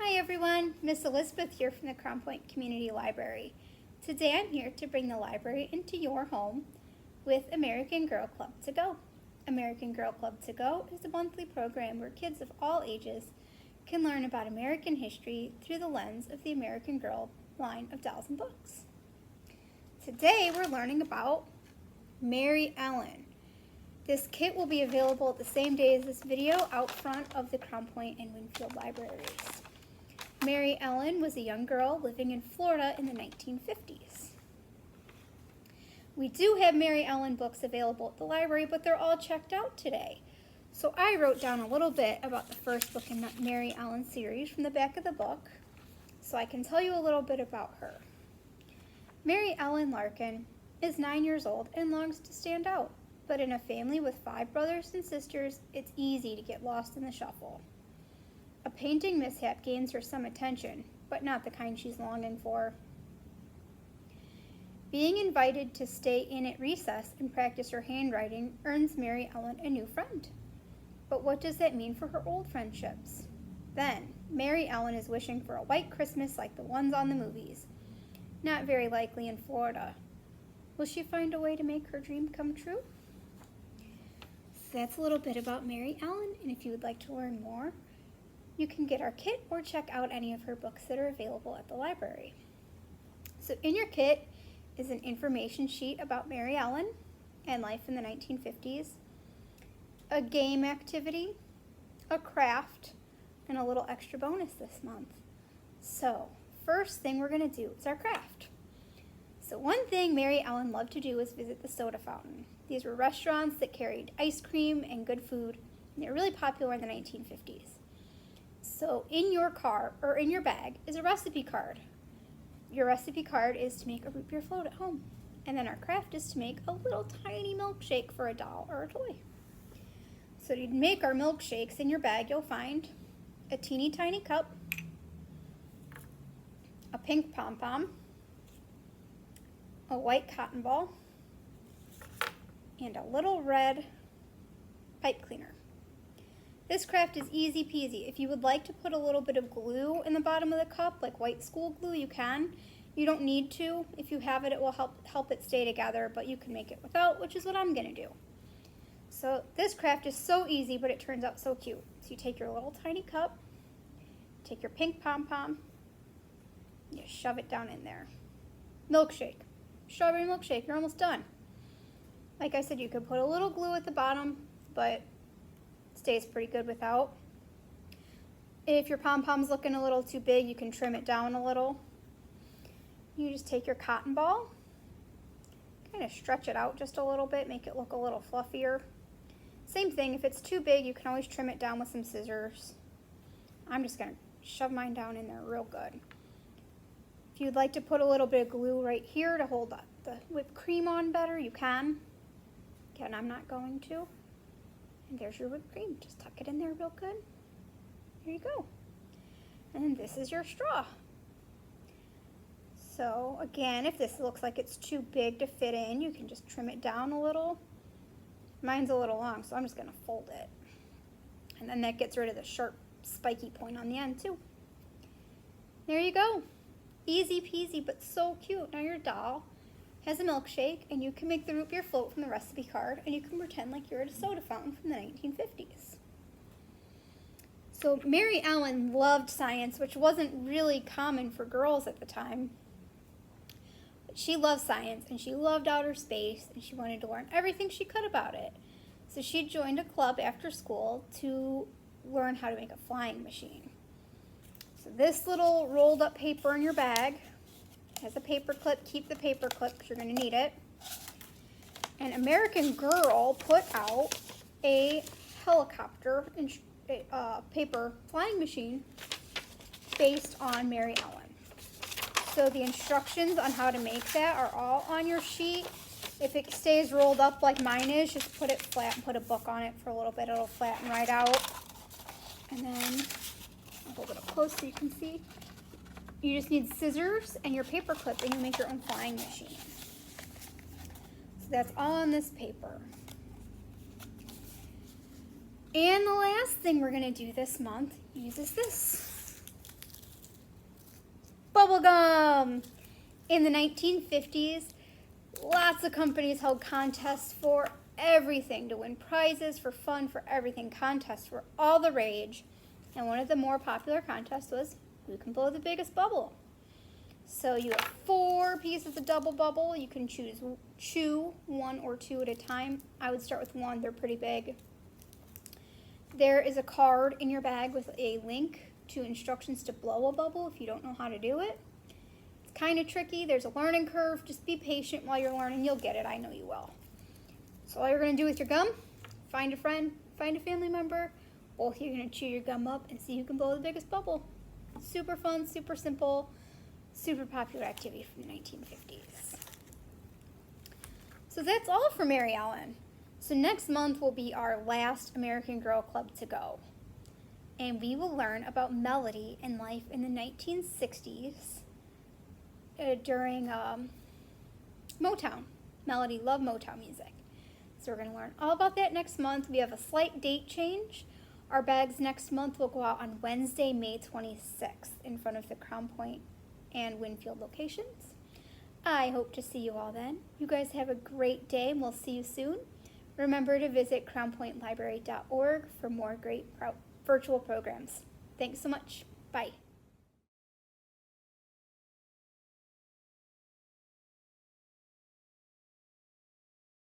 Hi everyone, Miss Elizabeth here from the Crown Point Community Library. Today I'm here to bring the library into your home with American Girl Club to Go. American Girl Club to Go is a monthly program where kids of all ages can learn about American history through the lens of the American Girl line of dolls and books. Today we're learning about Maryellen. This kit will be available the same day as this video out front of the Crown Point and Winfield libraries. Maryellen was a young girl living in Florida in the 1950s. We do have Maryellen books available at the library, but they're all checked out today. So I wrote down a little bit about the first book in the Maryellen series from the back of the book, so I can tell you a little bit about her. Maryellen Larkin is 9 years old and longs to stand out, but in a family with 5 brothers and sisters, it's easy to get lost in the shuffle. A painting mishap gains her some attention, but not the kind she's longing for. Being invited to stay in at recess and practice her handwriting earns Maryellen a new friend. But what does that mean for her old friendships? Then, Maryellen is wishing for a white Christmas like the ones on the movies. Not very likely in Florida. Will she find a way to make her dream come true? So that's a little bit about Maryellen, and if you would like to learn more, you can get our kit or check out any of her books that are available at the library. So in your kit is an information sheet about Maryellen and life in the 1950s, a game activity, a craft, and a little extra bonus this month. So first thing we're going to do is our craft. So one thing Maryellen loved to do was visit the soda fountain. These were restaurants that carried ice cream and good food, and they were really popular in the 1950s. So in your car, or in your bag, is a recipe card. Your recipe card is to make a root beer float at home. And then our craft is to make a little tiny milkshake for a doll or a toy. So to make our milkshakes, in your bag you'll find a teeny tiny cup, a pink pom-pom, a white cotton ball, and a little red pipe cleaner. This craft is easy peasy. If you would like to put a little bit of glue in the bottom of the cup, like white school glue, you can. You don't need to. If you have it, it will help it stay together, but you can make it without, which is what I'm gonna do. So this craft is so easy, but it turns out so cute. So you take your little tiny cup, take your pink pom-pom, you shove it down in there. Milkshake, strawberry milkshake, you're almost done. Like I said, you could put a little glue at the bottom, but stays pretty good without. If your pom-pom's looking a little too big, you can trim it down a little. You just take your cotton ball, kind of stretch it out just a little bit, make it look a little fluffier. Same thing, if it's too big, you can always trim it down with some scissors. I'm just gonna shove mine down in there real good. If you'd like to put a little bit of glue right here to hold the whipped cream on better, you can. Again, I'm not going to. And there's your whipped cream. Just tuck it in there real good. There you go. And then this is your straw. So again, if this looks like it's too big to fit in, you can just trim it down a little. Mine's a little long, so I'm just gonna fold it. And then that gets rid of the sharp, spiky point on the end too. There you go. Easy peasy, but so cute. Now your doll has a milkshake, and you can make the root beer float from the recipe card, and you can pretend like you're at a soda fountain from the 1950s. So Maryellen loved science, which wasn't really common for girls at the time. But she loved science, and she loved outer space, and she wanted to learn everything she could about it. So she joined a club after school to learn how to make a flying machine. So this little rolled up paper in your bag has a paper clip. Keep the paper clip because you're going to need it. An American Girl put out a helicopter and paper flying machine based on Maryellen. So the instructions on how to make that are all on your sheet. If it stays rolled up like mine is, just put it flat and put a book on it for a little bit. It'll flatten right out. And then I'll hold it up close so you can see. You just need scissors and your paper clip, and you make your own flying machine. So that's all on this paper. And the last thing we're going to do this month uses this. Bubblegum! In the 1950s, lots of companies held contests for everything to win prizes, for fun, for everything. Contests were all the rage. And one of the more popular contests was who can blow the biggest bubble. So you have 4 pieces of double bubble. You can chew 1 or 2 at a time. I would start with 1. They're pretty big. There is a card in your bag with a link to instructions to blow a bubble if you don't know how to do it. It's kind of tricky. There's a learning curve. Just be patient while you're learning. You'll get it. I know you will. So all you're going to do with your gum, find a friend, find a family member. Both you're going to chew your gum up and see who can blow the biggest bubble. Super fun, super simple, super popular activity from the 1950s. So that's all for Maryellen. So next month will be our last American Girl Club to go. And we will learn about Melody and life in the 1960s during Motown. Melody loved Motown music. So we're going to learn all about that next month. We have a slight date change. Our bags next month will go out on Wednesday, May 26th in front of the Crown Point and Winfield locations. I hope to see you all then. You guys have a great day and we'll see you soon. Remember to visit crownpointlibrary.org for more great virtual programs. Thanks so much. Bye.